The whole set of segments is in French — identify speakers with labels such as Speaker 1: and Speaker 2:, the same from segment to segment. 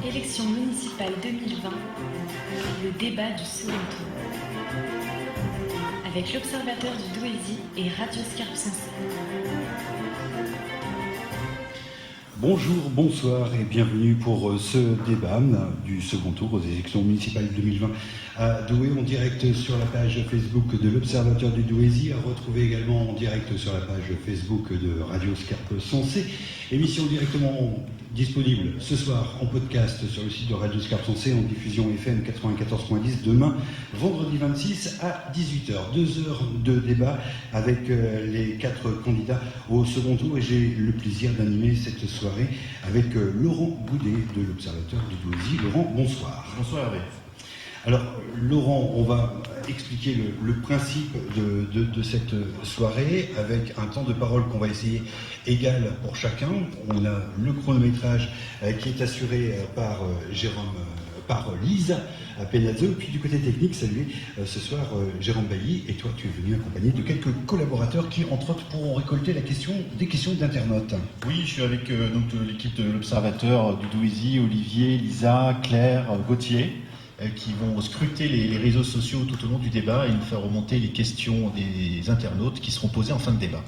Speaker 1: Élections municipales 2020, le débat du second tour. Avec l'Observateur du Douaisis et Radio Scarpe Sensée.
Speaker 2: Bonjour, bonsoir et bienvenue pour ce débat du second tour aux élections municipales 2020 à Douai, en direct sur la page Facebook de l'Observateur du Douaisis, à retrouver également en direct sur la page Facebook de Radio Scarpe Sensée. Émission directement disponible ce soir en podcast sur le site de Radio Scarpe Sensée, en diffusion FM 94.10 demain, vendredi 26 à 18h. 2 heures de débat avec les 4 candidats au second tour, et j'ai le plaisir d'animer cette soirée avec Laurent Boudet de l'Observateur du Douaisis. Laurent, bonsoir.
Speaker 3: Bonsoir Hervé.
Speaker 2: Alors Laurent, on va expliquer le principe de cette soirée avec un temps de parole qu'on va essayer égal pour chacun. On a le chronométrage qui est assuré par Lisa Penazzo, puis du côté technique, saluer ce soir Jérôme Bailly, et toi tu es venu accompagné de quelques collaborateurs qui entre autres pourront récolter des questions d'internautes.
Speaker 3: Oui, je suis avec l'équipe de l'Observateur du Douaisis, Olivier, Lisa, Claire, Gauthier, qui vont scruter les réseaux sociaux tout au long du débat et nous faire remonter les questions des internautes qui seront posées en fin de débat.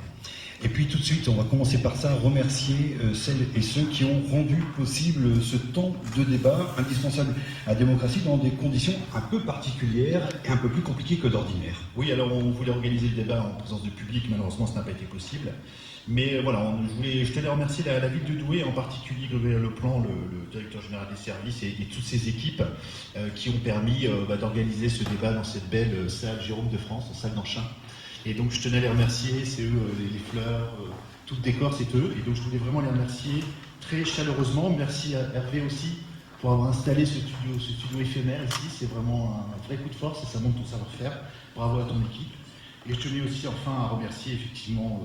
Speaker 2: Et puis tout de suite, on va commencer par ça, remercier celles et ceux qui ont rendu possible ce temps de débat indispensable à la démocratie dans des conditions un peu particulières et un peu plus compliquées que d'ordinaire.
Speaker 3: Oui, alors on voulait organiser le débat en présence du public, malheureusement ça n'a pas été possible. Mais voilà, je tenais à remercier la ville de Douai, en particulier Gabriel Leplan, le directeur général des services, et toutes ses équipes qui ont permis d'organiser ce débat dans cette belle salle Jérôme de France, salle d'Anchin. Et donc je tenais à les remercier, c'est eux, les fleurs, tout le décor, c'est eux. Et donc je voulais vraiment les remercier très chaleureusement. Merci à Hervé aussi pour avoir installé ce studio éphémère ici. C'est vraiment un vrai coup de force et ça montre ton savoir-faire. Bravo à ton équipe. Et je tenais aussi enfin à remercier effectivement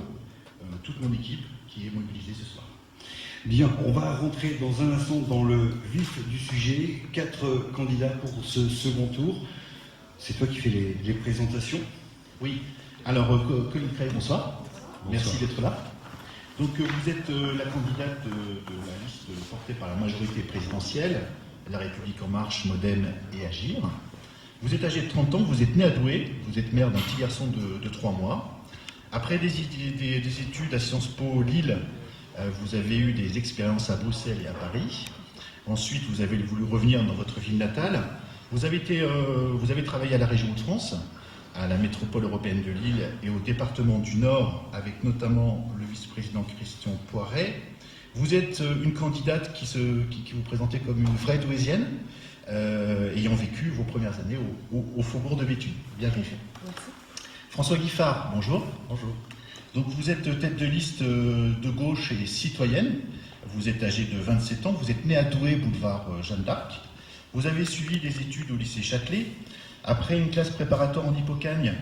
Speaker 3: toute mon équipe qui est mobilisée ce soir.
Speaker 2: Bien, on va rentrer dans un instant dans le vif du sujet. 4 candidats pour ce second tour. C'est toi qui fais les présentations.
Speaker 3: Oui. Alors, Colin Cray, bonsoir. Merci d'être là. Donc, vous êtes la candidate de la liste portée par la majorité présidentielle, La République En Marche, Modem et Agir. Vous êtes âgé de 30 ans, vous êtes né à Douai, vous êtes mère d'un petit garçon de 3 mois. Après des études à Sciences Po Lille, vous avez eu des expériences à Bruxelles et à Paris. Ensuite, vous avez voulu revenir dans votre ville natale. Vous avez travaillé à la région de France, à la métropole européenne de Lille et au département du Nord, avec notamment le vice-président Christian Poiret. Vous êtes une candidate qui vous présentait comme une vraie douaisienne, ayant vécu vos premières années au faubourg de Béthune. Bienvenue.
Speaker 1: Merci.
Speaker 3: François Guiffard, bonjour. Bonjour. Donc vous êtes tête de liste de gauche et citoyenne. Vous êtes âgé de 27 ans. Vous êtes né à Douai, boulevard Jeanne d'Arc. Vous avez suivi des études au lycée Châtelet. Après une classe préparatoire en Hippocagne,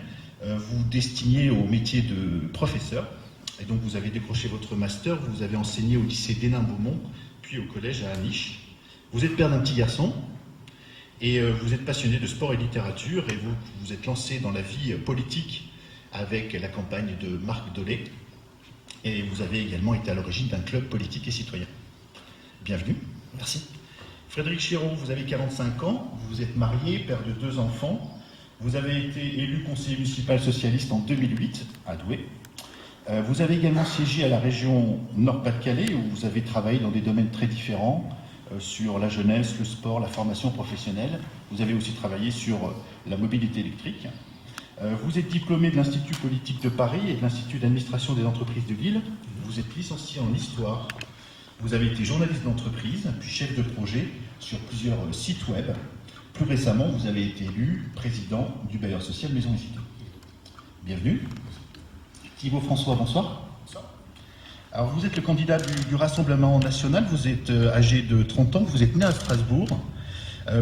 Speaker 3: vous destiniez au métier de professeur. Et donc vous avez décroché votre master. Vous avez enseigné au lycée d'Hénin-Beaumont, puis au collège à Aniche. Vous êtes père d'un petit garçon. Et vous êtes passionné de sport et littérature, et vous vous êtes lancé dans la vie politique avec la campagne de Marc Dolé. Et vous avez également été à l'origine d'un club politique et citoyen. Bienvenue.
Speaker 4: Merci.
Speaker 3: Frédéric Chéreau, vous avez 45 ans, vous êtes marié, père de 2 enfants. Vous avez été élu conseiller municipal socialiste en 2008 à Douai. Vous avez également siégé à la région Nord-Pas-de-Calais, où vous avez travaillé dans des domaines très différents, sur la jeunesse, le sport, la formation professionnelle. Vous avez aussi travaillé sur la mobilité électrique. Vous êtes diplômé de l'Institut politique de Paris et de l'Institut d'administration des entreprises de Lille. Vous êtes licencié en histoire. Vous avez été journaliste d'entreprise, puis chef de projet sur plusieurs sites web. Plus récemment, vous avez été élu président du bailleur social Maison et Cité. Bienvenue. Thibaut François, bonsoir. Alors, vous êtes le candidat du Rassemblement national, vous êtes âgé de 30 ans, vous êtes né à Strasbourg.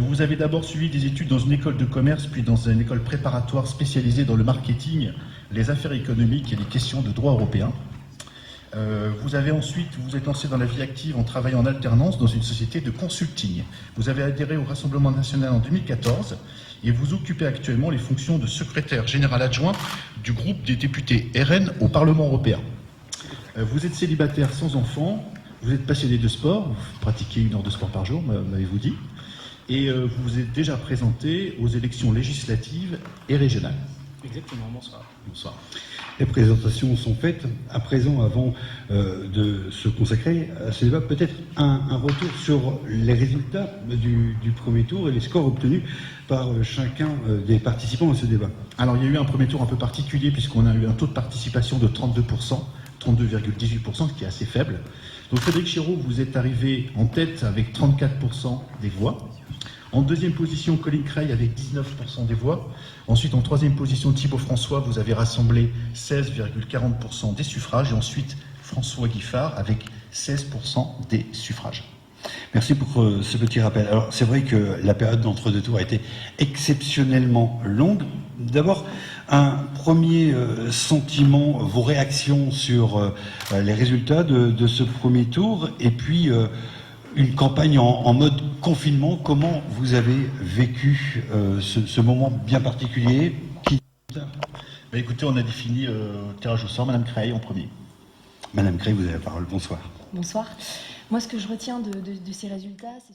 Speaker 3: Vous avez d'abord suivi des études dans une école de commerce, puis dans une école préparatoire spécialisée dans le marketing, les affaires économiques et les questions de droit européen. Vous êtes lancé dans la vie active en travaillant en alternance dans une société de consulting. Vous avez adhéré au Rassemblement national en 2014 et vous occupez actuellement les fonctions de secrétaire général adjoint du groupe des députés RN au Parlement européen. Vous êtes célibataire sans enfant, Vous êtes passionné de sport, vous pratiquez 1 heure de sport par jour, m'avez-vous dit, et vous vous êtes déjà présenté aux élections législatives et régionales.
Speaker 4: Exactement, bonsoir.
Speaker 3: Bonsoir.
Speaker 2: Les présentations sont faites. À présent, avant de se consacrer à ce débat, peut-être un retour sur les résultats du premier tour et les scores obtenus par chacun des participants à ce débat.
Speaker 3: Alors, il y a eu un premier tour un peu particulier puisqu'on a eu un taux de participation de 32%, 32,18%, ce qui est assez faible. Donc, Frédéric Chiraud, vous êtes arrivé en tête avec 34% des voix. En deuxième position, Colin Creil avec 19% des voix. Ensuite, en troisième position, Thibault François, vous avez rassemblé 16,40% des suffrages. Et ensuite, François Guiffard avec 16% des suffrages.
Speaker 2: Merci pour ce petit rappel. Alors, c'est vrai que la période d'entre-deux tours a été exceptionnellement longue. D'abord, un premier sentiment, vos réactions sur les résultats de ce premier tour, et puis une campagne en mode confinement. Comment vous avez vécu ce moment bien particulier
Speaker 3: Écoutez, on a défini tirage au sort, Madame Creil en premier.
Speaker 2: Madame Creil, vous avez la parole. Bonsoir.
Speaker 1: Bonsoir. Moi, ce que je retiens de ces résultats, c'est